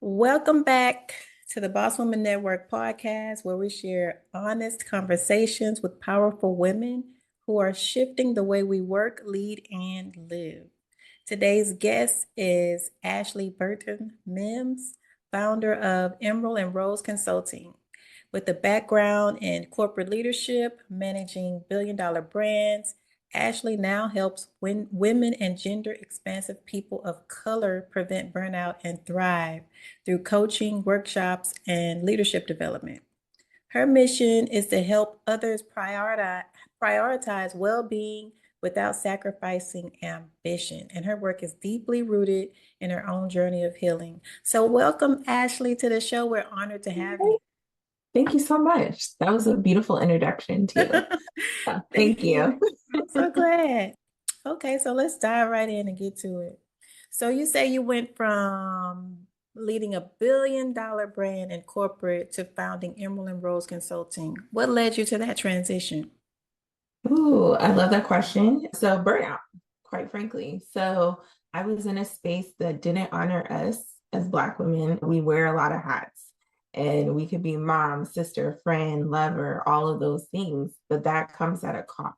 Welcome back to the Boss Woman Network podcast, where we share honest conversations with powerful women who are shifting the way we work, lead, and live. Today's guest is Ashley Burton-Mims, founder of Emerald and Rose Consulting. With a background in corporate leadership, managing billion-dollar brands, Ashley now helps women and gender-expansive people of color prevent burnout and thrive through coaching, workshops, and leadership development. Her mission is to help others prioritize well-being without sacrificing ambition. And her work is deeply rooted in her own journey of healing. So welcome, Ashley, to the show. We're honored to have you. Thank you so much. That was a beautiful introduction too. Thank Thank you. you. I'm so glad. Okay, so let's dive right in and get to it. So you say you went from leading a $1 billion brand in corporate to founding Emerald and Rose Consulting. What led you to that transition? Ooh, I love that question. So burnout, quite frankly. So I was in a space that didn't honor us as Black women. We wear a lot of hats and we could be mom, sister, friend, lover, all of those things, but that comes at a cost.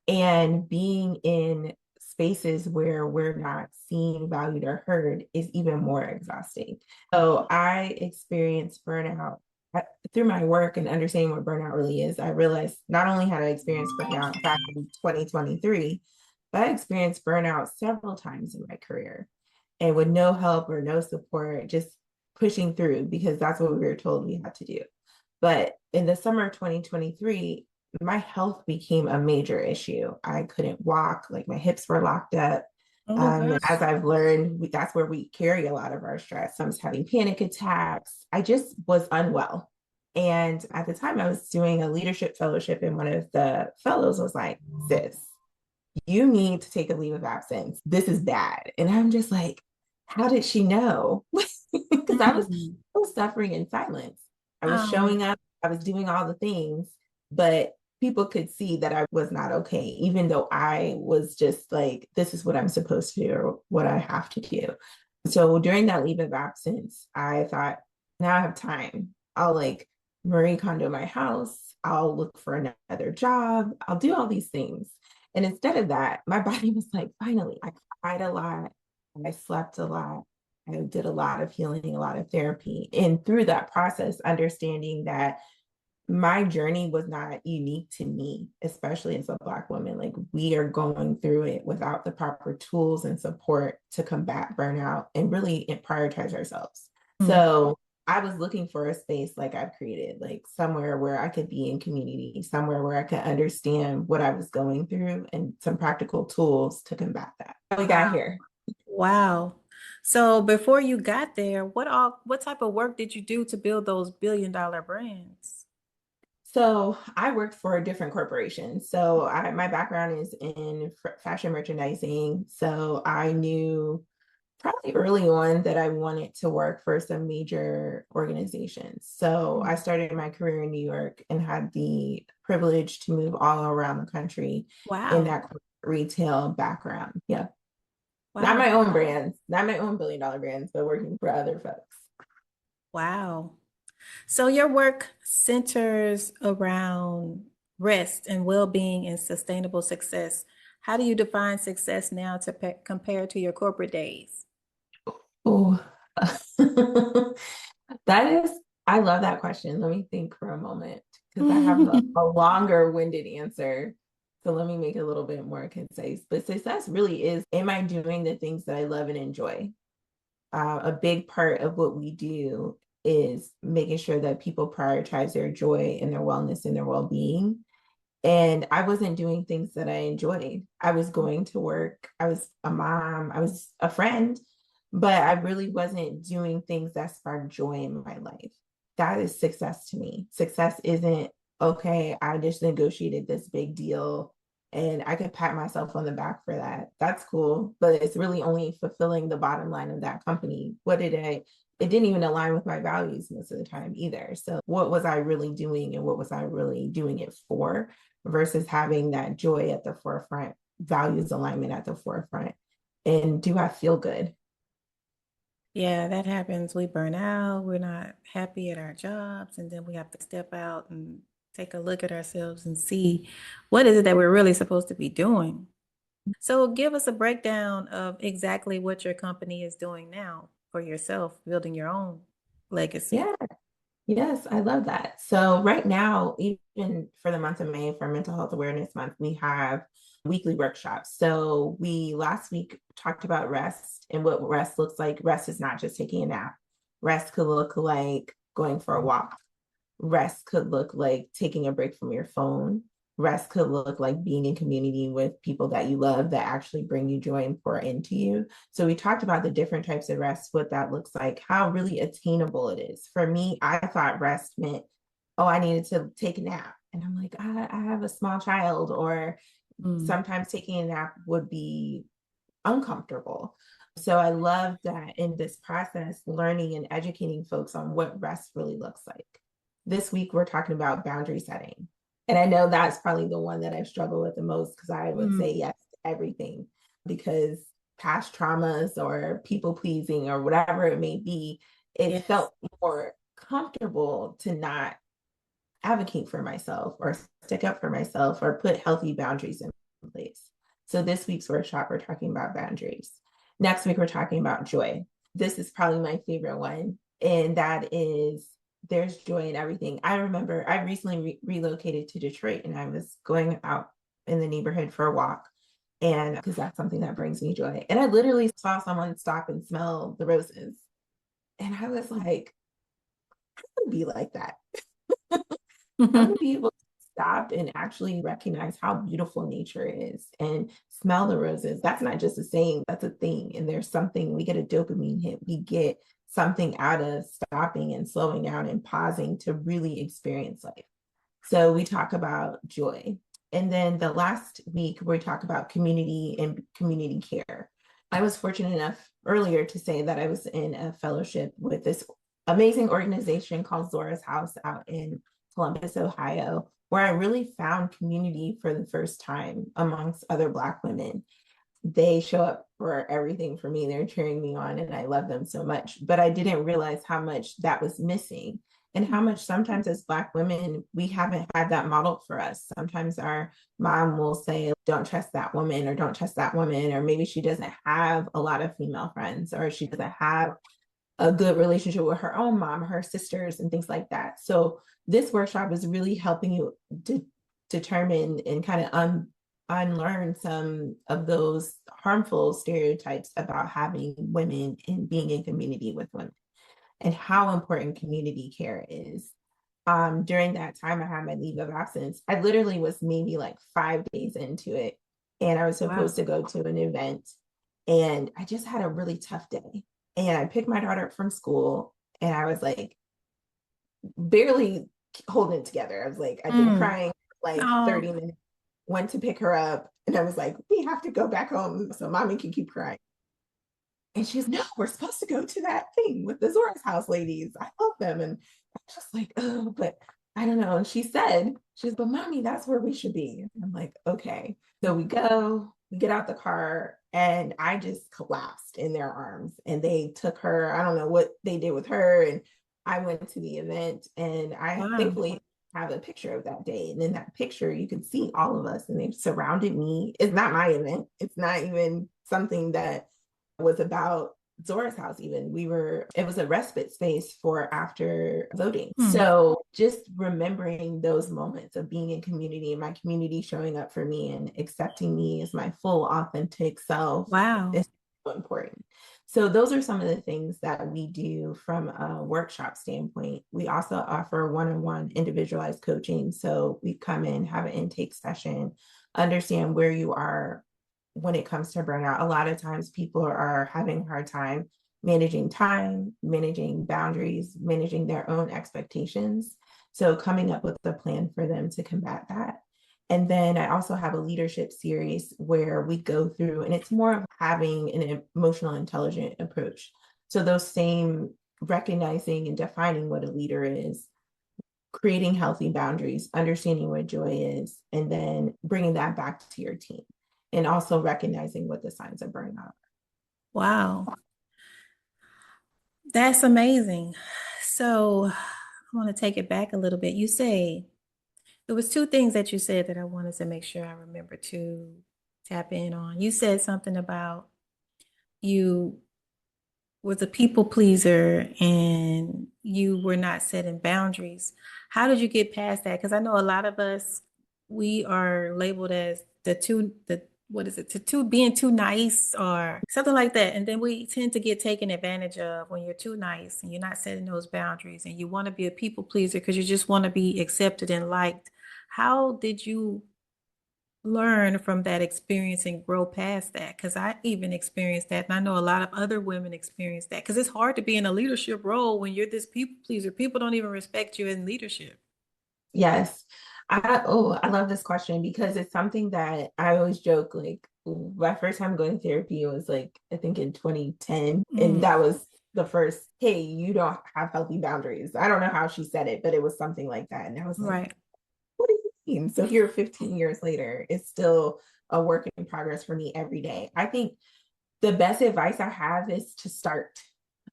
And being in spaces where we're not seen, valued, or heard is even more exhausting. So I experienced burnout through my work and understanding what burnout really is. I realized not only had I experienced burnout back in 2023, but I experienced burnout several times in my career and with no help or no support, just pushing through because that's what we were told we had to do. But in the summer of 2023, my health became a major issue. I couldn't walk, like my hips were locked up. Oh gosh. As I've learned, that's where we carry a lot of our stress. I was having panic attacks. I just was unwell. And at the time, I was doing a leadership fellowship, and one of the fellows was like, sis, you need to take a leave of absence. This is bad. And I'm just like, how did she know? Because Mm. I was suffering in silence. I was Um, showing up, I was doing all the things, but people could see that I was not okay, even though I was just like, this is what I'm supposed to do or what I have to do. So during that leave of absence, I thought, now I have time. I'll like Marie Kondo my house. I'll look for another job. I'll do all these things. And instead of that, my body was like, finally, I cried a lot. I slept a lot. I did a lot of healing, a lot of therapy. And through that process, understanding that my journey was not unique to me, especially as a Black woman. Like we are going through it without the proper tools and support to combat burnout and really prioritize ourselves. mm. So I was looking for a space like I've created, like somewhere where I could be in community, somewhere where I could understand what I was going through and some practical tools to combat that. We got Wow. here. Wow. So before you got there, what type of work did you do to build those $1 billion brands? So I worked for different corporations. So my background is in fashion merchandising. So I knew probably early on that I wanted to work for some major organizations. So I started my career in New York and had the privilege to move all around the country in Wow. that retail background. Yeah. Not Wow. my own brands, not my own billion-dollar brands, but working for other folks. Wow. So your work centers around rest and well-being and sustainable success. How do you define success now to compare to your corporate days? Oh, that is, I love that question. Let me think for a moment because I have a longer winded answer. So let me make it a little bit more concise. But success really is, am I doing the things that I love and enjoy? A big part of what we do is making sure that people prioritize their joy and their wellness and their well being. And I wasn't doing things that I enjoyed. I was going to work, I was a mom, I was a friend, but I really wasn't doing things that sparked joy in my life. That is success to me. Success isn't, okay, I just negotiated this big deal and I could pat myself on the back for that. That's cool, but it's really only fulfilling the bottom line of that company. It didn't even align with my values most of the time either. So what was I really doing and what was I really doing it for versus having that joy at the forefront, values alignment at the forefront? And do I feel good? Yeah, that happens. We burn out, we're not happy at our jobs, and then we have to step out and take a look at ourselves and see what is it that we're really supposed to be doing. So give us a breakdown of exactly what your company is doing now for yourself, building your own legacy. Yeah. Yes, I love that. So right now, even for the month of May, for Mental Health Awareness Month, we have weekly workshops. So we last week talked about rest and what rest looks like. Rest is not just taking a nap. Rest could look like going for a walk. Rest could look like taking a break from your phone. Rest could look like being in community with people that you love that actually bring you joy and pour into you. So we talked about the different types of rest, what that looks like, how really attainable it is. For me, I thought rest meant, oh, I needed to take a nap. And I'm like, I have a small child, or Mm. sometimes taking a nap would be uncomfortable. So I love that in this process, learning and educating folks on what rest really looks like. This week, we're talking about boundary setting. And I know that's probably the one that I've struggled with the most because I would say Mm. yes to everything because past traumas or people pleasing or whatever it may be, it Yes. felt more comfortable to not advocate for myself or stick up for myself or put healthy boundaries in place. So this week's workshop, we're talking about boundaries. Next week, we're talking about joy. This is probably my favorite one. And that is there's joy in everything. I remember I recently relocated to Detroit and I was going out in the neighborhood for a walk. And because that's something that brings me joy. And I literally saw someone stop and smell the roses. And I was like, I would be like that. I want to be able to stop and actually recognize how beautiful nature is and smell the roses. That's not just a saying, that's a thing. And there's something, we get a dopamine hit, we get something out of stopping and slowing down and pausing to really experience life. So we talk about joy. And then the last week, we talk about community and community care. I was fortunate enough earlier to say that I was in a fellowship with this amazing organization called Zora's House out in Columbus, Ohio, where I really found community for the first time amongst other Black women. They show up for everything for me. They're cheering me on, and I love them so much. But I didn't realize how much that was missing and how much sometimes as Black women, we haven't had that modeled for us. Sometimes our mom will say, don't trust that woman, or don't trust that woman, or maybe she doesn't have a lot of female friends, or she doesn't have a good relationship with her own mom, her sisters, and things like that. So this workshop is really helping you determine and kind of unlearn some of those harmful stereotypes about having women and being in community with women and how important community care is. During that time, I had my leave of absence. I literally was maybe like 5 days into it, and I was Wow. supposed to go to an event, and I just had a really tough day. And I picked my daughter up from school, and I was like barely holding it together. I was like, I'd been Mm. crying for like Oh, 30 minutes, went to pick her up, and I was like, we have to go back home so mommy can keep crying. And she's, no, we're supposed to go to that thing with the Zora's House ladies. I love them. And I was just like, oh, but I don't know. And she said, she's, but mommy, that's where we should be. And I'm like, okay. So we go, we get out the car, and I just collapsed in their arms. And they took her, I don't know what they did with her. And I went to the event, and I wow. thankfully have a picture of that day. And in that picture, you can see all of us, and they surrounded me. It's not my event. It's not even something that was about Zora's House. Even it was a respite space for after voting. Hmm. So just remembering those moments of being in community and my community showing up for me and accepting me as my full authentic self Wow. is so important. So those are some of the things that we do from a workshop standpoint. We also offer one-on-one individualized coaching. So we come in, have an intake session, understand where you are when it comes to burnout. A lot of times people are having a hard time managing time, managing boundaries, managing their own expectations. So coming up with a plan for them to combat that. And then I also have a leadership series where we go through, and it's more of having an emotional intelligent approach. So those same recognizing and defining what a leader is, creating healthy boundaries, understanding what joy is, and then bringing that back to your team. And also recognizing what the signs of burnout. Wow. That's amazing. So I want to take it back a little bit. You say there was two things that you said that I wanted to make sure I remember to tap in on. You said something about you was a people pleaser and you were not setting boundaries. How did you get past that? Because I know a lot of us, we are labeled as the what is it, to too being too nice or something like that. And then we tend to get taken advantage of when you're too nice and you're not setting those boundaries and you want to be a people pleaser because you just want to be accepted and liked. How did you learn from that experience and grow past that? Because I even experienced that, and I know a lot of other women experience that, because it's hard to be in a leadership role when you're this people pleaser. People don't even respect you in leadership. Yes. I love this question because it's something that I always joke, like my first time going to therapy was like I think in 2010, and Mm, that was the first, hey, you don't have healthy boundaries. I don't know how she said it, but it was something like that. And I was like, right. what do you mean? So here 15 years later, it's still a work in progress for me every day. I think the best advice I have is to start.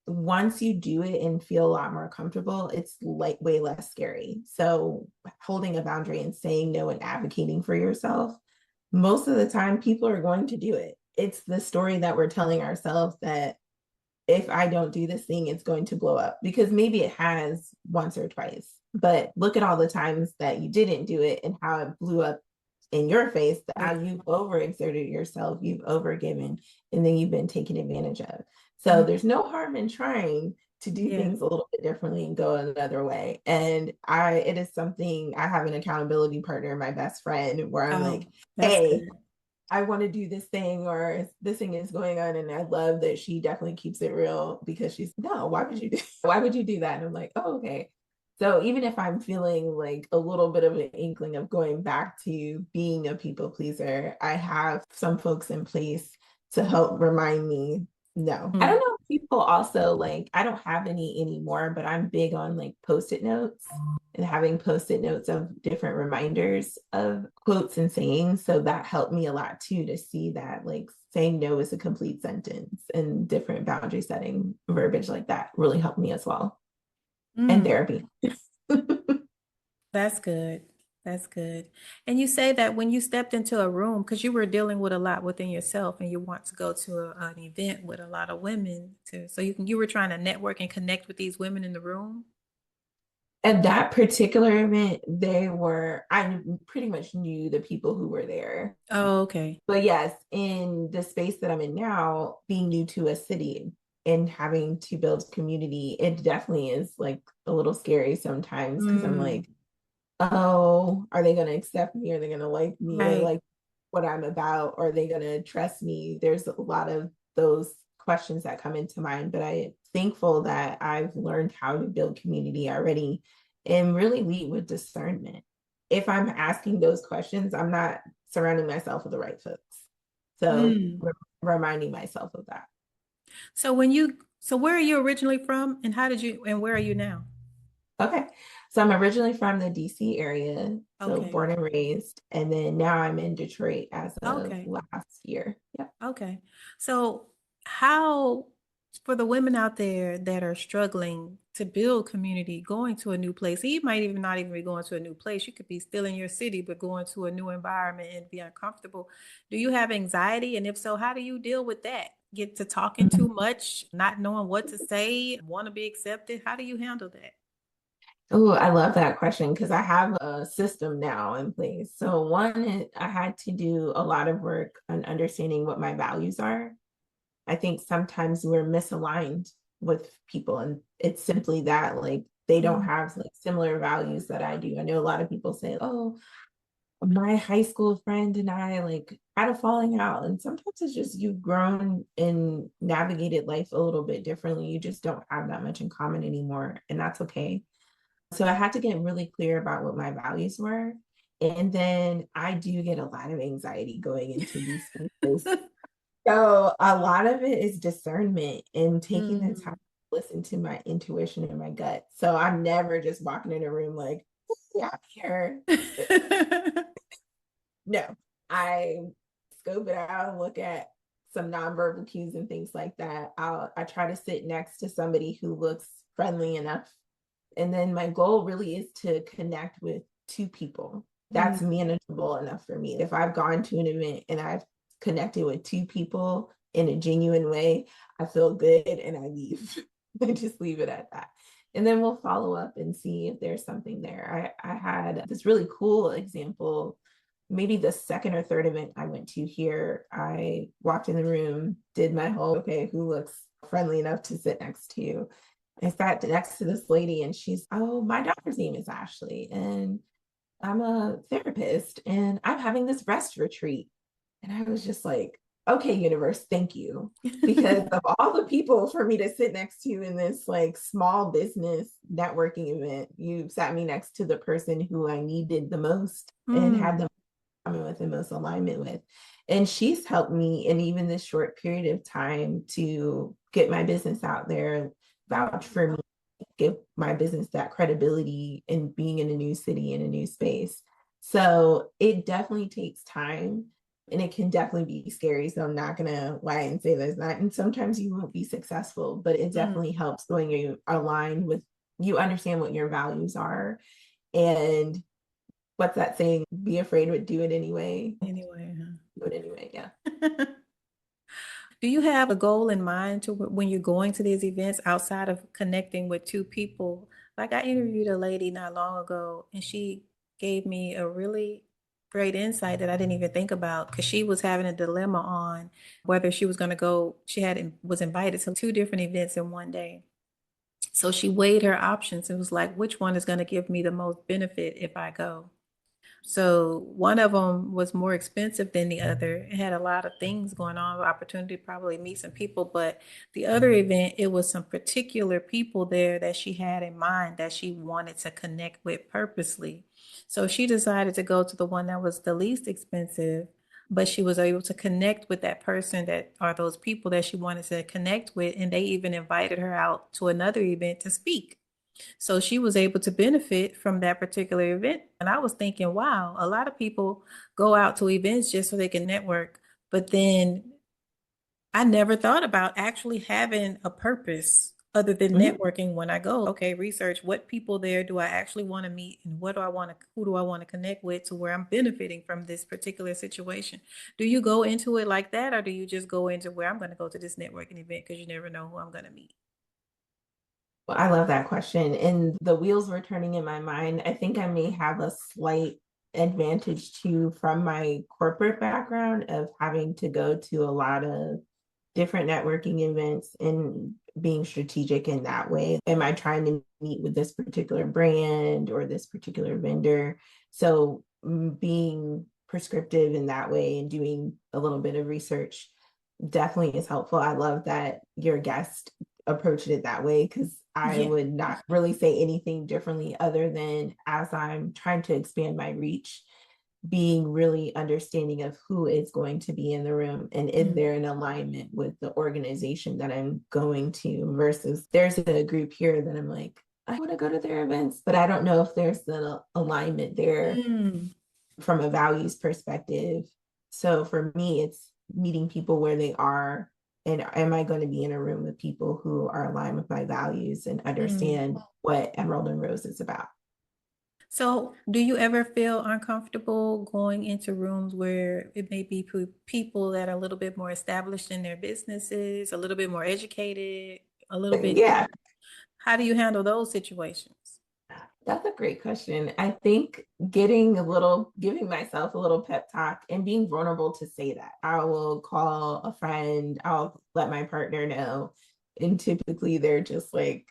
Once you do it and feel a lot more comfortable, it's like way less scary. So holding a boundary and saying no and advocating for yourself, most of the time people are going to do it. It's the story that we're telling ourselves that if I don't do this thing, it's going to blow up, because maybe it has once or twice. But look at all the times that you didn't do it and how it blew up in your face, how you've overexerted yourself, you've overgiven, and then you've been taken advantage of. So Mm, there's no harm in trying to do yeah. things a little bit differently and go another way. And it is something, I have an accountability partner, my best friend, where I'm Oh, like, that's hey, good. I want to do this thing, or this thing is going on. And I love that she definitely keeps it real, because she's, no, why would you do why would you do that? And I'm like, oh, okay. So even if I'm feeling like a little bit of an inkling of going back to being a people pleaser, I have some folks in place to help remind me, no. I don't Mm, know if people also, like, I don't have any anymore, but I'm big on like post-it notes and having post-it notes of different reminders of quotes and sayings. So that helped me a lot too, to see that like saying no is a complete sentence, and different boundary setting verbiage like that really helped me as well. And mm, therapy. that's good. That's good. And you say that when you stepped into a room, because you were dealing with a lot within yourself and you want to go to an event with a lot of women too. So you were trying to network and connect with these women in the room. At that particular event, I pretty much knew the people who were there. Oh, okay. But yes, in the space that I'm in now, being new to a city and having to build community, it definitely is like a little scary sometimes, because I'm Mm, like, oh, are they going to accept me? Are they going to like me or right. like what I'm about? Or are they going to trust me? There's a lot of those questions that come into mind, but I'm thankful that I've learned how to build community already and really lead with discernment. If I'm asking those questions, I'm not surrounding myself with the right folks. So Mm. reminding myself of that. So where are you originally from and and where are you now? Okay. So I'm originally from the DC area, so Okay. born and raised, and then now I'm in Detroit as of Okay. last year. Yeah. Okay. So how, for the women out there that are struggling to build community, going to a new place, you might even not even be going to a new place. You could be still in your city, but going to a new environment and be uncomfortable. Do you have anxiety? And if so, how do you deal with that? Get to talking too much, not knowing what to say, want to be accepted? How do you handle that? Oh, I love that question, because I have a system now in place. So one, I had to do a lot of work on understanding what my values are. I think sometimes we're misaligned with people, and it's simply that, like, they don't Mm, have like similar values that I do. I know a lot of people say, oh, my high school friend and I like had a falling out. And sometimes it's just you've grown and navigated life a little bit differently. You just don't have that much in common anymore. And that's okay. So I had to get really clear about what my values were. And then I do get a lot of anxiety going into these spaces. So a lot of it is discernment and taking the time mm. to listen to my intuition and my gut. So I'm never just walking in a room like, yeah, I'm here. No, I scope it out and look at some nonverbal cues and things like that. I try to sit next to somebody who looks friendly enough. And then my goal really is to connect with two people. That's manageable enough for me. If I've gone to an event and I've connected with two people in a genuine way, I feel good and I leave. I just leave it at that. And then we'll follow up and see if there's something there. I had this really cool example, maybe the second or third event I went to here. I walked in the room, did my whole, okay, who looks friendly enough to sit next to you? I sat next to this lady and she's, oh, my daughter's name is Ashley and I'm a therapist and I'm having this rest retreat. And I was just like, okay, universe, thank you. Because of all the people for me to sit next to in this like small business networking event, you sat me next to the person who I needed the most and had the with the most alignment with. And she's helped me in even this short period of time to get my business out there, vouch for me, give my business that credibility in being in a new city, in a new space. So it definitely takes time and it can definitely be scary. So I'm not going to lie and say there's not. And sometimes you won't be successful, but it definitely helps when you align with, you understand what your values are. And what's that saying? Be afraid, but do it anyway. Anyway, Do it anyway. Yeah. Do you have a goal in mind to when you're going to these events outside of connecting with two people? Like I interviewed a lady not long ago and she gave me a really great insight that I didn't even think about because she was having a dilemma on whether she was going to go. She was invited to two different events in one day. So she weighed her options and was like, which one is going to give me the most benefit if I go? So one of them was more expensive than the other. It had a lot of things going on, opportunity to probably meet some people. But the other event, it was some particular people there that she had in mind that she wanted to connect with purposely. So she decided to go to the one that was the least expensive, but she was able to connect with that person that are those people that she wanted to connect with. And they even invited her out to another event to speak. So she was able to benefit from that particular event. And I was thinking, wow, a lot of people go out to events just so they can network. But then I never thought about actually having a purpose other than networking when I go. Okay, research what people there do I actually want to meet and who do I want to connect with to where I'm benefiting from this particular situation. Do you go into it like that or do you just go into where I'm going to go to this networking event because you never know who I'm going to meet? Well, I love that question. And the wheels were turning in my mind. I think I may have a slight advantage too from my corporate background of having to go to a lot of different networking events and being strategic in that way. Am I trying to meet with this particular brand or this particular vendor? So being prescriptive in that way and doing a little bit of research definitely is helpful. I love that your guest approached it that way because I would not really say anything differently other than as I'm trying to expand my reach, being really understanding of who is going to be in the room and is there an alignment with the organization that I'm going to versus there's a group here that I'm like, I want to go to their events, but I don't know if there's the alignment there from a values perspective. So for me, it's meeting people where they are. And am I going to be in a room with people who are aligned with my values and understand what Emerald and Rose is about? So, do you ever feel uncomfortable going into rooms where it may be people that are a little bit more established in their businesses, a little bit more educated, a little bit? Yeah, How do you handle those situations? that's a great question. I think giving myself a little pep talk and being vulnerable to say that. I will call a friend, I'll let my partner know. And typically they're just like,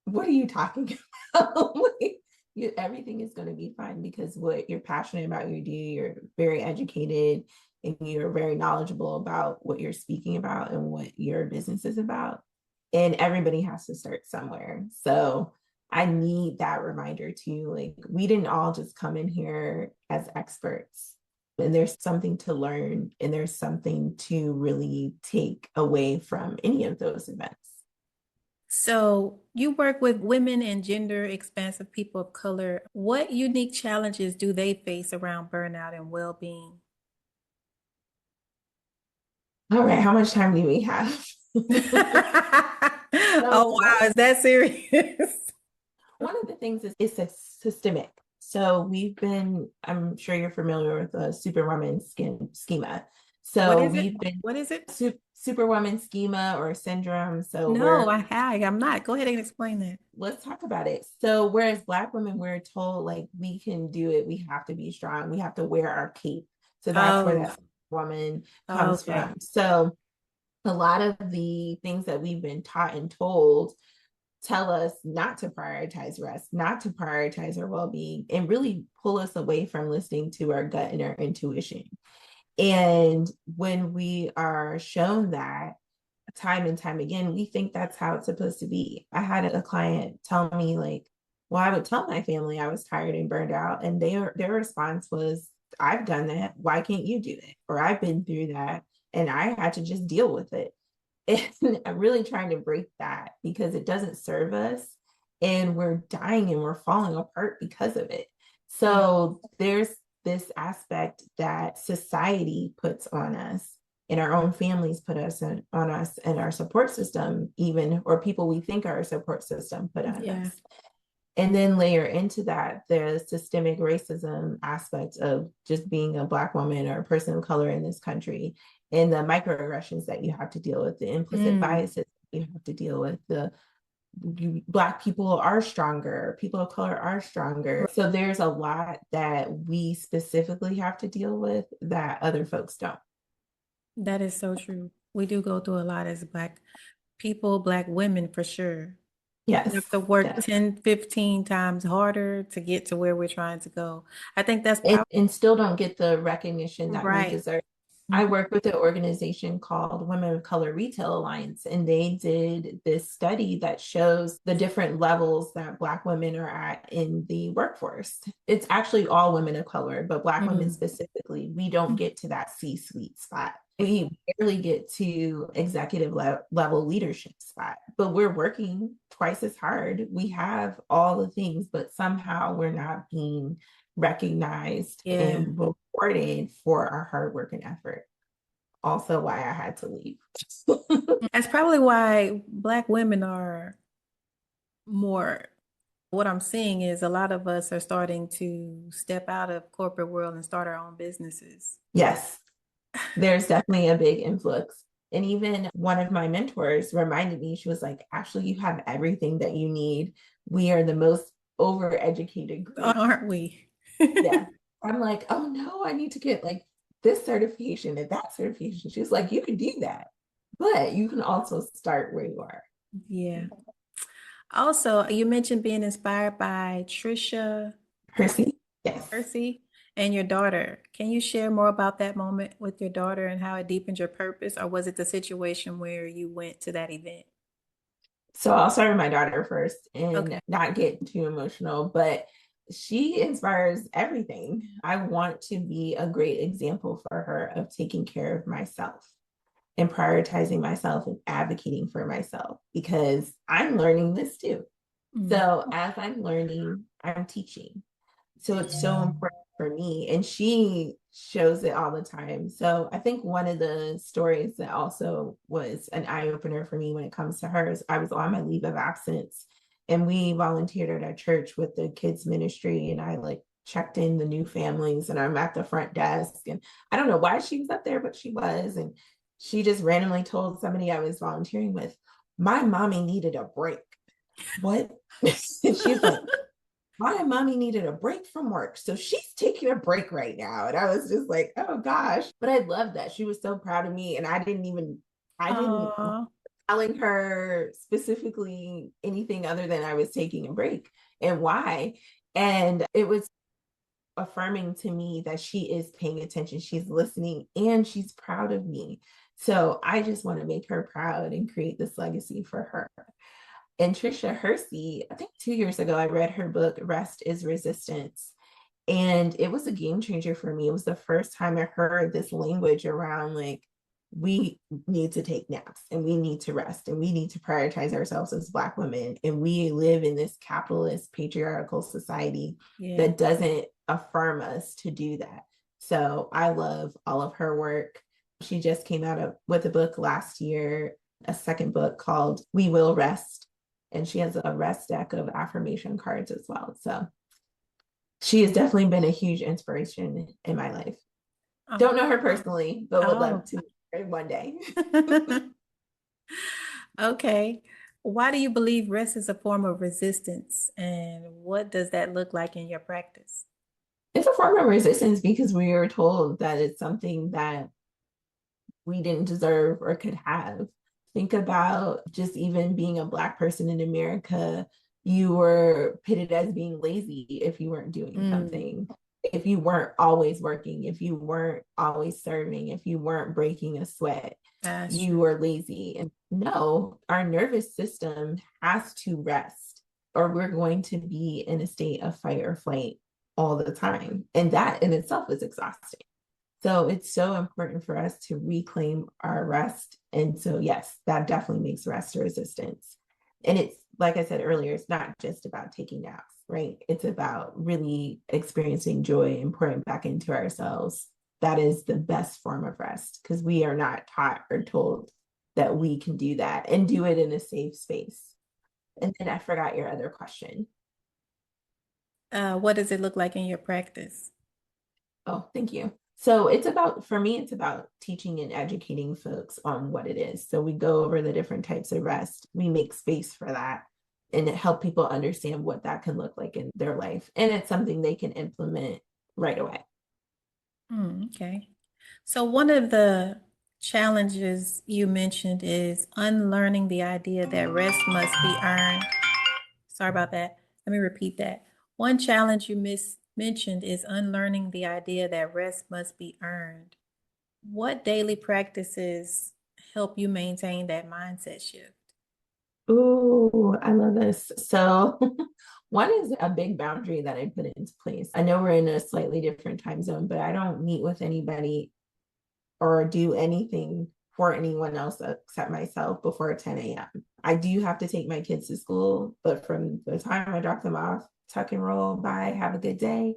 what are you talking about? Like, everything is going to be fine because what you're passionate about, you do, you're very educated and you're very knowledgeable about what you're speaking about and what your business is about. And everybody has to start somewhere. So I need that reminder too. Like, we didn't all just come in here as experts. And there's something to learn and there's something to really take away from any of those events. So, you work with women and gender expansive people of color. What unique challenges do they face around burnout and well being? All right, how much time do we have? So Oh, wow. Is that serious? one of the things is systemic. So I'm sure you're familiar with the Superwoman schema. What So is it? we've been What is it? Superwoman schema or syndrome. So No, I'm not. Go ahead and explain that. let's talk about it. So whereas Black women, we're told like we can do it, we have to be strong, we have to wear our cape. So that's where Oh, that woman comes okay. from. So a lot of the things that we've been taught and told tell us not to prioritize rest, not to prioritize our well-being, and really pull us away from listening to our gut and our intuition. And when we are shown that time and time again, we think that's how it's supposed to be. I had a client tell me, like, well, I would tell my family I was tired and burned out, and their response was, I've done that. Why can't you do it? Or I've been through that and I had to just deal with it. And I'm really trying to break that because it doesn't serve us and we're dying and we're falling apart because of it. Mm. So there's this aspect that society puts on us and our own families put on us and our support system even, or people we think are a support system put on Yeah. us. And then layer into that the systemic racism aspect of just being a Black woman or a person of color in this country, and the microaggressions that you have to deal with, the implicit Mm. biases you have to deal with, Black people are stronger, people of color are stronger. So there's a lot that we specifically have to deal with that other folks don't. That is so true. We do go through a lot as Black people, Black women for sure. We have Yes. to work Yes. 10, 15 times harder to get to where we're trying to go. I think that's powerful. And still don't get the recognition that we Right. deserve. I Mhm. work with an organization called Women of Color Retail Alliance, and they did this study that shows the different levels that Black women are at in the workforce. It's actually all women of color, but Black women Mm. specifically, we don't get to that C-suite spot. We barely get to executive level leadership spot, but we're working twice as hard. We have all the things, but somehow we're not being recognized Yeah. and rewarded for our hard work and effort. Also, why I had to leave. That's probably why Black women are more. What I'm seeing is a lot of us are starting to step out of corporate world and start our own businesses. Yes, there's definitely a big influx. And even one of my mentors reminded me, she was like, Ashley, you have everything that you need. We are the most overeducated group. Aren't we? Yeah. I'm like, oh no, I need to get like this certification and that certification. She's like, you can do that, but you can also start where you are. Yeah. Also, you mentioned being inspired by Tricia Hersey, yes. Hersey and your daughter. Can you share more about that moment with your daughter and how it deepened your purpose, or was it the situation where you went to that event? So I'll start with my daughter first and Okay. not get too emotional, but she inspires everything. I want to be a great example for her of taking care of myself and prioritizing myself and advocating for myself because I'm learning this too. Mm. So as I'm learning, I'm teaching. So it's so important for me. And she shows it all the time. So I think one of the stories that also was an eye opener for me when it comes to hers, I was on my leave of absence and we volunteered at our church with the kids ministry. And I like checked in the new families and I'm at the front desk. And I don't know why she was up there, but she was. And she just randomly told somebody I was volunteering with, my mommy needed a break. What? She's like, my mommy needed a break from work. So she's taking a break right now. And I was just like, oh gosh. But I love that. She was so proud of me. And I didn't Oh, telling her specifically anything other than I was taking a break and why. And it was affirming to me that she is paying attention, she's listening, and she's proud of me. So I just want to make her proud and create this legacy for her. And Tricia Hersey, I think 2 years ago, I read her book, Rest is Resistance. And it was a game changer for me. It was the first time I heard this language around like, we need to take naps and we need to rest and we need to prioritize ourselves as Black women. And we live in this capitalist, patriarchal society yeah. that doesn't affirm us to do that. So I love all of her work. She just came with a book last year, a second book called We Will Rest. And she has a rest deck of affirmation cards as well. So she has definitely been a huge inspiration in my life. Oh. Don't know her personally, but would love Oh. to meet her one day. Okay. Why do you believe rest is a form of resistance? And what does that look like in your practice? It's a form of resistance because we were told that it's something that we didn't deserve or could have. Think about just even being a Black person in America, you were pitted as being lazy if you weren't doing something, if you weren't always working, if you weren't always serving, if you weren't breaking a sweat, you were lazy. And no, our nervous system has to rest, or we're going to be in a state of fight or flight all the time. And that in itself is exhausting. So it's so important for us to reclaim our rest. And so, yes, that definitely makes rest a resistance. And it's like I said earlier, it's not just about taking naps, right? It's about really experiencing joy and pouring back into ourselves. That is the best form of rest because we are not taught or told that we can do that and do it in a safe space. And then I forgot your other question. What does it look like in your practice? Oh, thank you. So it's about, for me, it's about teaching and educating folks on what it is. So we go over the different types of rest. We make space for that and help people understand what that can look like in their life. And it's something they can implement right away. Okay. So one of the challenges you mentioned is unlearning the idea that rest must be earned. Sorry about that. Let me repeat that. One challenge you mentioned is unlearning the idea that rest must be earned. What daily practices help you maintain that mindset shift? Ooh, I love this. So one is a big boundary that I put into place. I know we're in a slightly different time zone, but I don't meet with anybody or do anything for anyone else except myself before 10 a.m. I do have to take my kids to school, but from the time I drop them off, tuck and roll, bye, have a good day,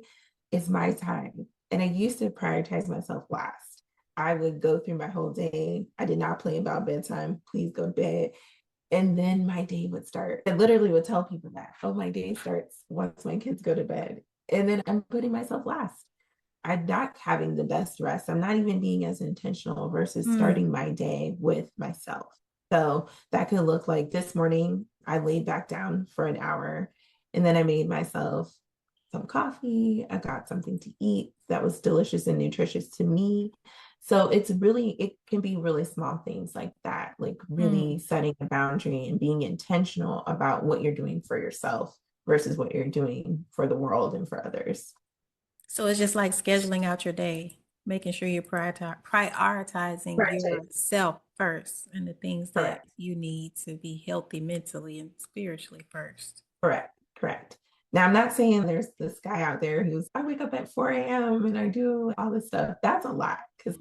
it's my time. And I used to prioritize myself last. I would go through my whole day. I did not play about bedtime. Please go to bed. And then my day would start. I literally would tell people that, oh, my day starts once my kids go to bed. And then I'm putting myself last. I'm not having the best rest. I'm not even being as intentional versus starting my day with myself. So that could look like this morning, I laid back down for an hour and then I made myself some coffee. I got something to eat that was delicious and nutritious to me. So it can be really small things like that, like really setting a boundary and being intentional about what you're doing for yourself versus what you're doing for the world and for others. So it's just like scheduling out your day, making sure you're prioritizing Right. yourself first and the things that Correct. you need to be healthy mentally and spiritually first. Correct. Now, I'm not saying there's this guy out there who's, I wake up at 4 a.m. and I do all this stuff. That's a lot because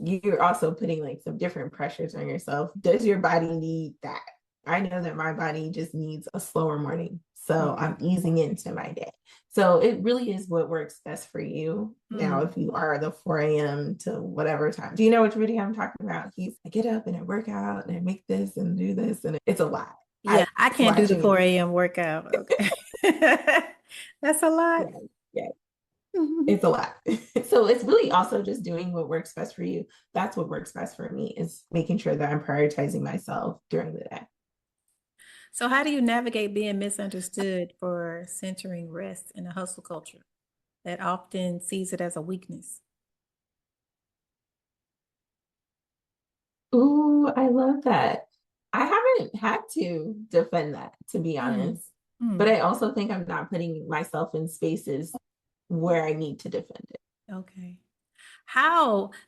you're also putting like some different pressures on yourself. Does your body need that? I know that my body just needs a slower morning. So I'm easing into my day. So it really is what works best for you. Now, if you are the 4 a.m. to whatever time, do you know which video I'm talking about? I get up and I work out and I make this and do this, and it's a lot. Yeah, I can't do the 4 a.m. workout. Okay. That's a lot. Yeah, it's a lot. So it's really also just doing what works best for you. That's what works best for me is making sure that I'm prioritizing myself during the day. So how do you navigate being misunderstood for centering rest in a hustle culture that often sees it as a weakness? Ooh, I love that. I haven't had to defend that, to be honest. But I also think I'm not putting myself in spaces where I need to defend it. Okay.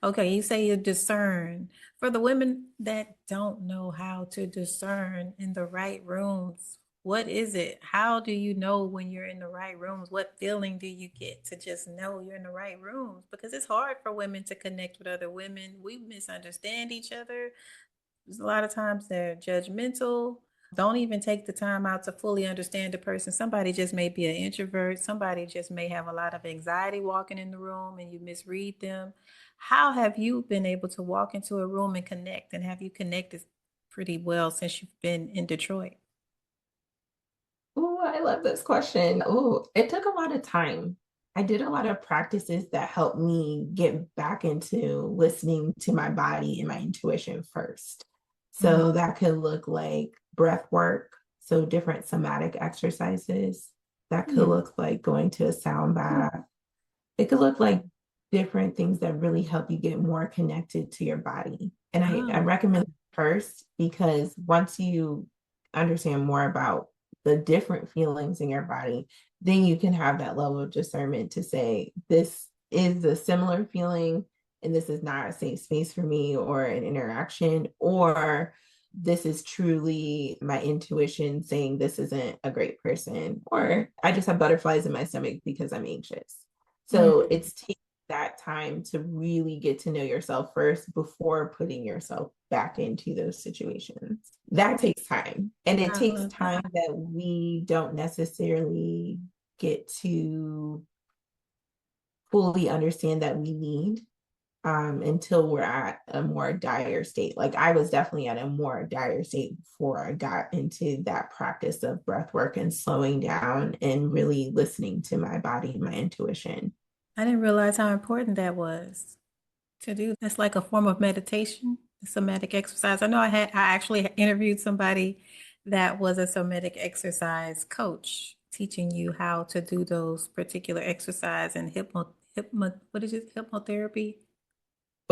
Okay, you say you discern. For the women that don't know how to discern in the right rooms, what is it? How do you know when you're in the right rooms? What feeling do you get to just know you're in the right rooms? Because it's hard for women to connect with other women. We misunderstand each other. There's a lot of times they're judgmental. Don't even take the time out to fully understand the person. Somebody just may be an introvert. Somebody just may have a lot of anxiety walking in the room and you misread them. How have you been able to walk into a room and connect? And have you connected pretty well since you've been in Detroit? Oh, I love this question. Oh, it took a lot of time. I did a lot of practices that helped me get back into listening to my body and my intuition first. Mm. So that could look like breath work, so different somatic exercises. That could Mm. look like going to a sound bath. It could look like different things that really help you get more connected to your body. And I Oh, recommend it first because once you understand more about the different feelings in your body, then you can have that level of discernment to say, this is a similar feeling and this is not a safe space for me or an interaction, or this is truly my intuition saying this isn't a great person, or I just have butterflies in my stomach because I'm anxious. So mm, it's taking that time to really get to know yourself first before putting yourself back into those situations. That takes time. And it I takes love that. time that we don't necessarily get to fully understand that we need until we're at a more dire state. Like I was definitely at a more dire state before I got into that practice of breath work and slowing down and really listening to my body and my intuition. I didn't realize how important that was to do. That's like a form of meditation, somatic exercise. I actually interviewed somebody that was a somatic exercise coach, teaching you how to do those particular exercise and what is it? Hypnotherapy.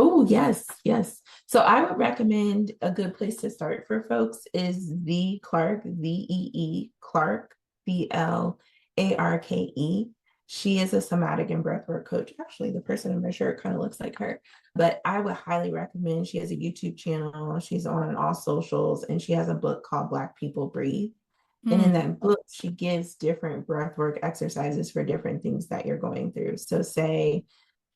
Oh, yes, yes. So I would recommend a good place to start for folks is the Clark, VEE Clark, Blarke. She is a somatic and breathwork coach. Actually, the person in my shirt kind of looks like her, but I would highly recommend. She has a YouTube channel. She's on all socials, and she has a book called Black People Breathe. And in Mm. that book, she gives different breathwork exercises for different things that you're going through. So, say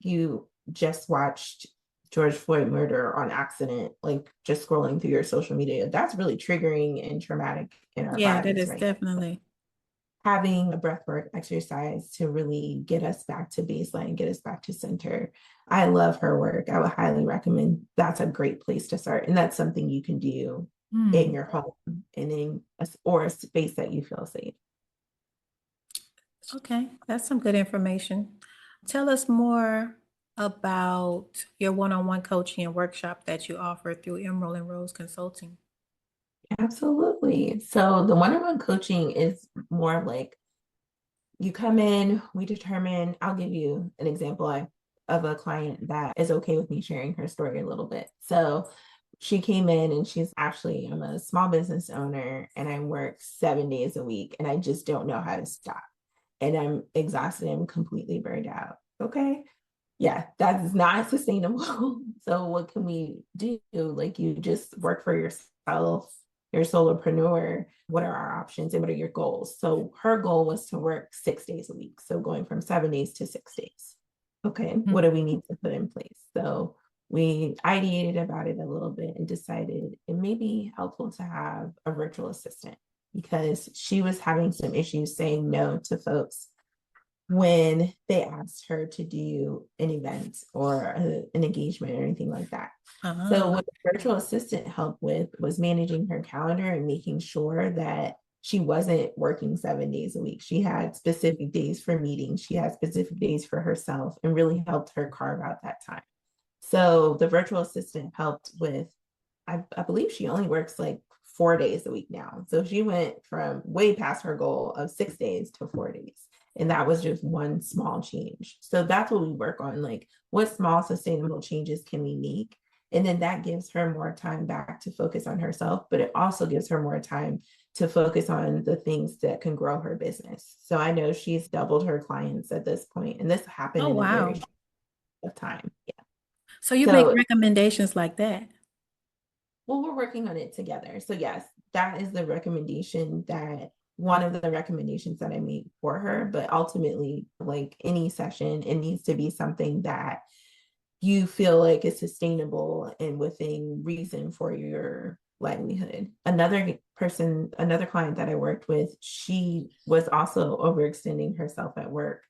you just watched George Floyd murder on accident, like just scrolling through your social media, that's really triggering and traumatic in our Yeah, that bodies, is right? definitely. Having a breathwork exercise to really get us back to baseline, get us back to center. I love her work. I would highly recommend. That's a great place to start. And that's something you can do in Mm. your home and or a space that you feel safe. Okay, that's some good information. Tell us more about your one-on-one coaching and workshop that you offer through Emerald and Rose Consulting. Absolutely. So the one-on-one coaching is more like you come in, we determine, I'll give you an example of a client that is okay with me sharing her story a little bit. So she came in and she's actually, I'm a small business owner and I work 7 days a week and I just don't know how to stop. And I'm exhausted, I'm completely burned out. Okay. Yeah, that's not sustainable. So what can we do? Like you just work for yourself, you're a solopreneur. What are our options and what are your goals? So her goal was to work 6 days a week. So going from 7 days to 6 days. Okay, Mm. what do we need to put in place? So we ideated about it a little bit and decided it may be helpful to have a virtual assistant because she was having some issues saying no to folks when they asked her to do an event or an engagement or anything like that. So Ah, what the virtual assistant helped with was managing her calendar and making sure that she wasn't working 7 days a week. She had specific days for meetings. She had specific days for herself and really helped her carve out that time. So the virtual assistant helped with, I believe she only works like 4 days a week now. So she went from way past her goal of 6 days to 4 days. And that was just one small change. So that's what we work on. Like, what small sustainable changes can we make? And then that gives her more time back to focus on herself, but it also gives her more time to focus on the things that can grow her business. So I know she's doubled her clients at this point, and this happened oh, in a very wow. short of time. Yeah. So you make So recommendations like that. well, we're working on it together. So yes, that is the recommendation that one of the recommendations that I made for her. But ultimately, like any session, it needs to be something that you feel like is sustainable and within reason for your livelihood. Another client that I worked with, she was also overextending herself at work.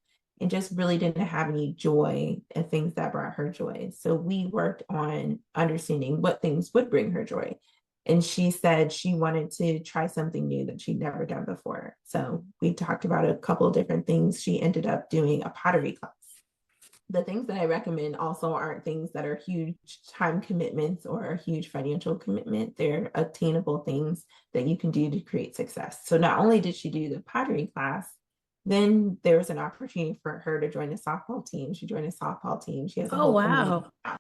and just really didn't have any joy and things that brought her joy. So we worked on understanding what things would bring her joy. And she said she wanted to try something new that she'd never done before. So we talked about a couple of different things. She ended up doing a pottery class. The things that I recommend also aren't things that are huge time commitments or a huge financial commitment. They're attainable things that you can do to create success. So not only did she do the pottery class, then there was an opportunity for her to join the softball team. She joined a softball team. She has a Oh, whole community. wow.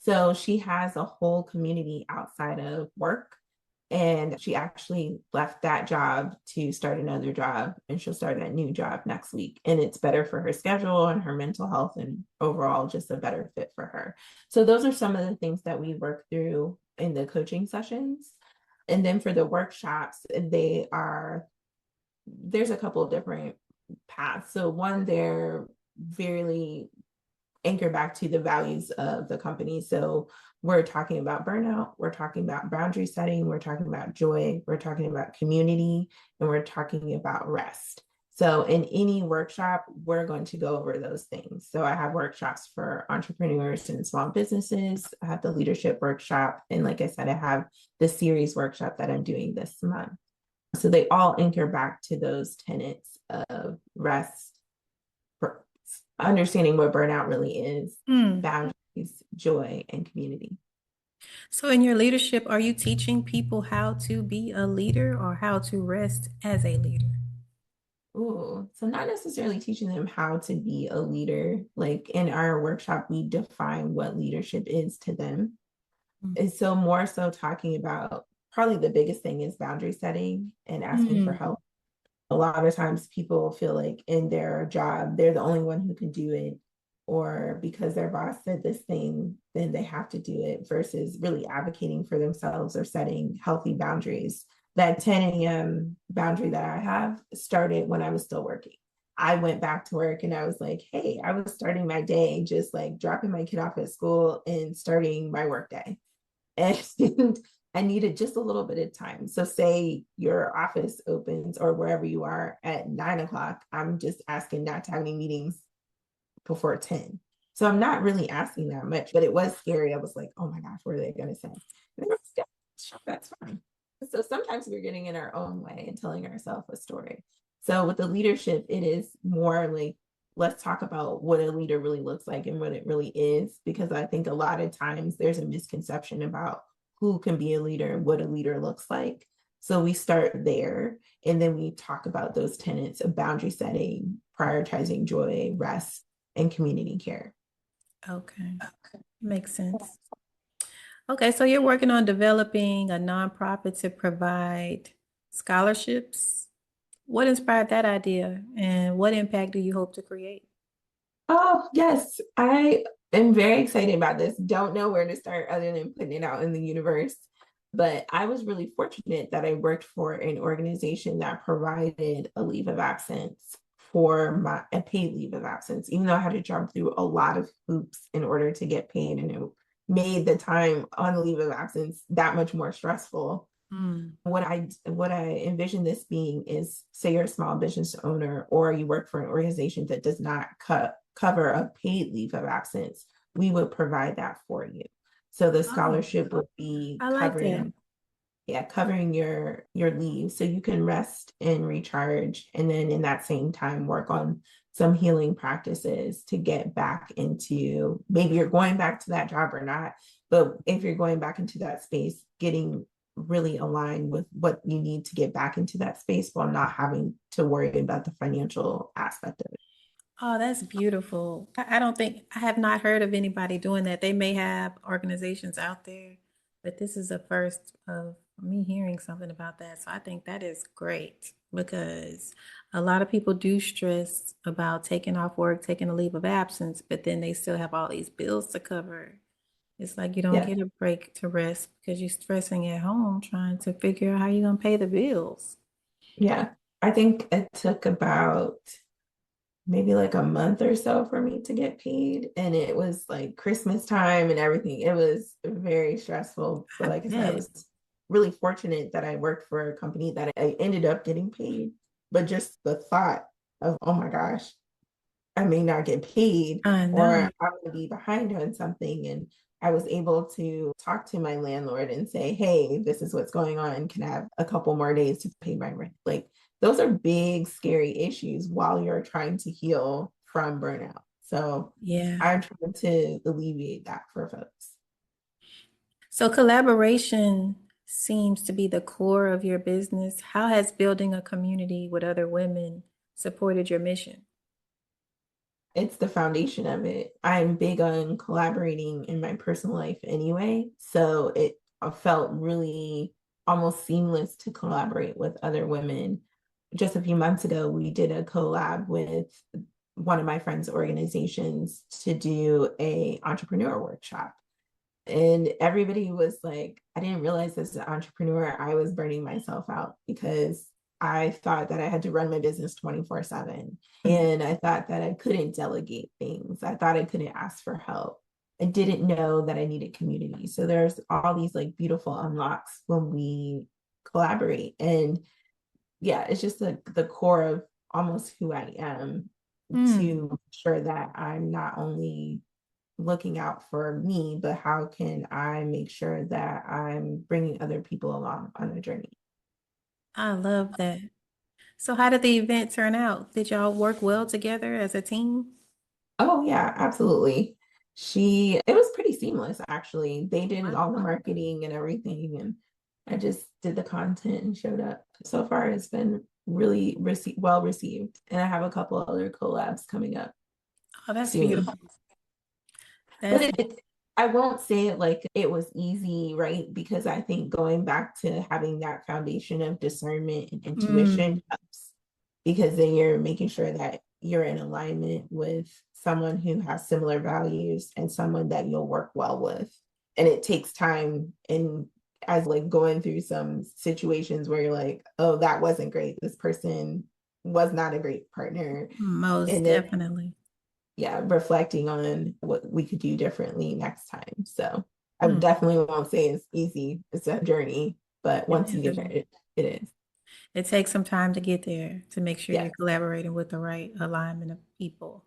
So she has a whole community outside of work. And she actually left that job to start another job, and she'll start that new job next week. And it's better for her schedule and her mental health, and overall just a better fit for her. So those are some of the things that we work through in the coaching sessions. And then for the workshops, there's a couple of different paths. So one, they're very anchor back to the values of the company. So we're talking about burnout, we're talking about boundary setting, we're talking about joy, we're talking about community, and we're talking about rest. So in any workshop, we're going to go over those things. So I have workshops for entrepreneurs and small businesses. I have the leadership workshop. And like I said, I have the series workshop that I'm doing this month. So they all anchor back to those tenets of rest, understanding what burnout really is, boundaries, joy, and community. So, in your leadership, are you teaching people how to be a leader or how to rest as a leader? Ooh, so not necessarily teaching them how to be a leader. Like in our workshop, we define what leadership is to them. And so more so talking about probably the biggest thing is boundary setting and asking for help. A lot of times people feel like in their job, they're the only one who can do it, or because their boss said this thing, then they have to do it, versus really advocating for themselves or setting healthy boundaries. That 10 a.m. boundary that I have started when I was still working. I went back to work and I was like, hey, I was starting my day just like dropping my kid off at school and starting my work day. And I needed just a little bit of time. So say your office opens or wherever you are at 9 o'clock, I'm just asking not to have any meetings before 10. So I'm not really asking that much, but it was scary. I was like, oh my gosh, what are they going to say? And they were like, "Sure, that's fine." So sometimes we're getting in our own way and telling ourselves a story. So with the leadership, it is more like, let's talk about what a leader really looks like and what it really is, because I think a lot of times there's a misconception about who can be a leader and what a leader looks like. So we start there, and then we talk about those tenets of boundary setting, prioritizing joy, rest, and community care. Okay. Makes sense. Okay, so you're working on developing a nonprofit to provide scholarships. What inspired that idea and what impact do you hope to create? Oh, yes. I am very excited about this. Don't know where to start other than putting it out in the universe. But I was really fortunate that I worked for an organization that provided a leave of absence for a paid leave of absence, even though I had to jump through a lot of hoops in order to get paid. And it made the time on leave of absence that much more stressful. What I envision this being is, say you're a small business owner or you work for an organization that does not cover a paid leave of absence, we would provide that for you. So the scholarship would be I like that. covering your leave so you can rest and recharge, and then in that same time work on some healing practices to get back into, maybe you're going back to that job or not, but if you're going back into that space, getting really aligned with what you need to get back into that space while not having to worry about the financial aspect of it. Oh, that's beautiful. I don't think I have not heard of anybody doing that. They may have organizations out there, but this is the first of me hearing something about that. So I think that is great because a lot of people do stress about taking off work, taking a leave of absence, but then they still have all these bills to cover. It's like you don't Yeah, get a break to rest because you're stressing at home trying to figure out how you're going to pay the bills. yeah. I think it took about maybe like a month or so for me to get paid. And it was like Christmas time and everything. It was very stressful. But I like I said, I bet. was really fortunate that I worked for a company that I ended up getting paid. But just the thought of, oh my gosh, I may not get paid, I or know. I'm going to be behind on something. And I was able to talk to my landlord and say, hey, this is what's going on. Can I have a couple more days to pay my rent? Like, those are big, scary issues while you're trying to heal from burnout. So Yeah. I'm trying to alleviate that for folks. So collaboration seems to be the core of your business. How has building a community with other women supported your mission? It's the foundation of it. I'm big on collaborating in my personal life anyway. So it felt really almost seamless to collaborate with other women. Just a few months ago, we did a collab with one of my friends' organizations to do a entrepreneur workshop. And everybody was like, I didn't realize as an entrepreneur, I was burning myself out because I thought that I had to run my business 24/7. And I thought that I couldn't delegate things. I thought I couldn't ask for help. I didn't know that I needed community. So there's all these like beautiful unlocks when we collaborate. And yeah, it's just the core of almost who I am Mm, to ensure that I'm not only looking out for me, but how can I make sure that I'm bringing other people along on the journey? I love that. So how did the event turn out? Did y'all work well together as a team? Oh yeah, absolutely. It was pretty seamless actually. They did all the marketing and everything, and I just did the content and showed up. So far, it's been really well received, and I have a couple other collabs coming up Oh, that's soon. beautiful. But That's I won't say it like it was easy, right? Because I think going back to having that foundation of discernment and mm, intuition helps, because then you're making sure that you're in alignment with someone who has similar values and someone that you'll work well with. And it takes time, and as like going through some situations where you're like, oh, that wasn't great. This person was not a great partner. most And then definitely. yeah, reflecting on what we could do differently next time. So I Mm, definitely won't say it's easy. It's a journey, but it once you get there, definitely. it is. It takes some time to get there to make sure Yeah. you're collaborating with the right alignment of people.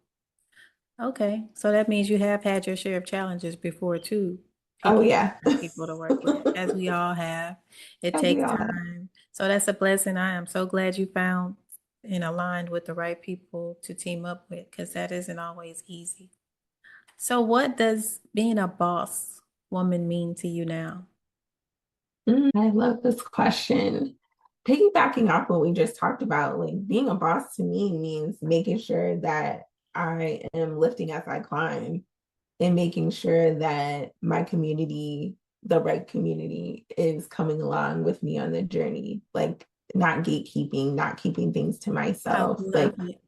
Okay, so that means you have had your share of challenges before too, Oh picking yeah. the people to work with, as we all have. It As we takes all have. time. So that's a blessing. I am so glad you found and aligned with the right people to team up with, because that isn't always easy. So what does being a boss woman mean to you now? I love this question. Piggybacking off what we just talked about, like being a boss to me means making sure that I am lifting as I climb, and making sure that my community, the right community, is coming along with me on the journey. Like not gatekeeping, not keeping things to I myself, like love it.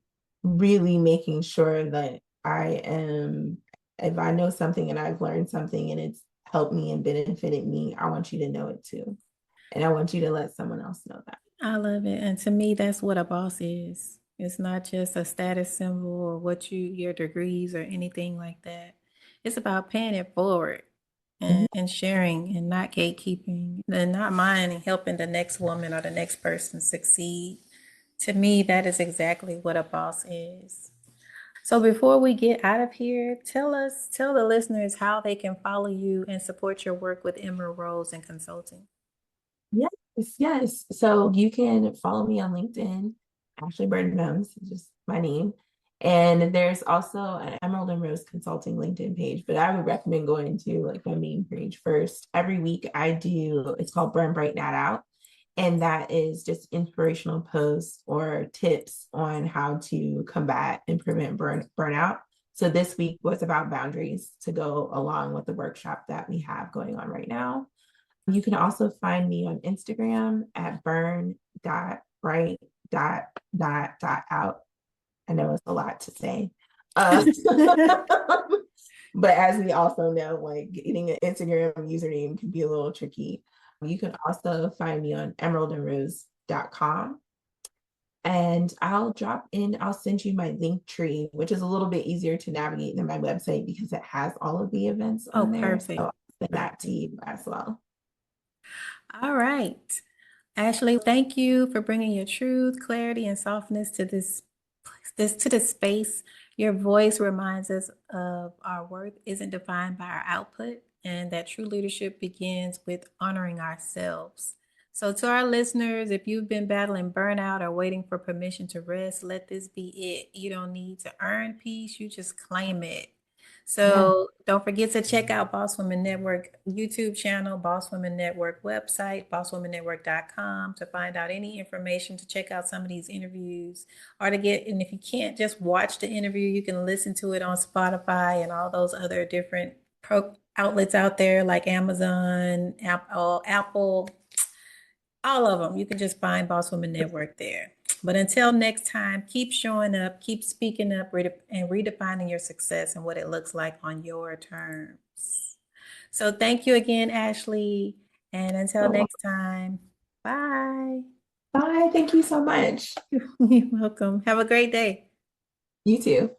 really making sure that I am, if I know something and I've learned something and it's helped me and benefited me, I want you to know it too. And I want you to let someone else know that. I love it. And to me, that's what a boss is. It's not just a status symbol or your degrees or anything like that. It's about paying it forward Mhm. and sharing and not gatekeeping and not minding helping the next woman or the next person succeed. To me, that is exactly what a boss is. So before we get out of here, tell the listeners how they can follow you and support your work with Emerald Rose and Consulting. Yes, yes. So you can follow me on LinkedIn, Ashley Burton-Mims, just my name. And there's also an Emerald and Rose Consulting LinkedIn page, but I would recommend going to like my main page first. Every week I do, it's called Burn Bright Not Out. And that is just inspirational posts or tips on how to combat and prevent burnout. So this week was about boundaries to go along with the workshop that we have going on right now. You can also find me on Instagram at burn.bright.out. I know it's a lot to say. But as we also know, like getting an Instagram username can be a little tricky. You can also find me on emeraldandrose.com. And I'll send you my link tree, which is a little bit easier to navigate than my website because it has all of the events Oh, on there. So perfect. I'll send that to Perfect. you as well. All right. Ashley, thank you for bringing your truth, clarity, and softness to this this to the space. Your voice reminds us of our worth isn't defined by our output, and that true leadership begins with honoring ourselves. So, to our listeners, if you've been battling burnout or waiting for permission to rest, let this be it. You don't need to earn peace, you just claim it. Yeah. So don't forget to check out Boss Women Network YouTube channel, Boss Women Network website, bosswomennetwork.com to find out any information, to check out some of these interviews, or to get, and if you can't just watch the interview, you can listen to it on Spotify and all those other different outlets out there like Amazon, Apple, all of them. You can just find Boss Women Network there. But until next time, keep showing up, keep speaking up, and redefining your success and what it looks like on your terms. So thank you again, Ashley. And until So, next time, bye. bye. Thank you so much. You're welcome. Have a great day. You too.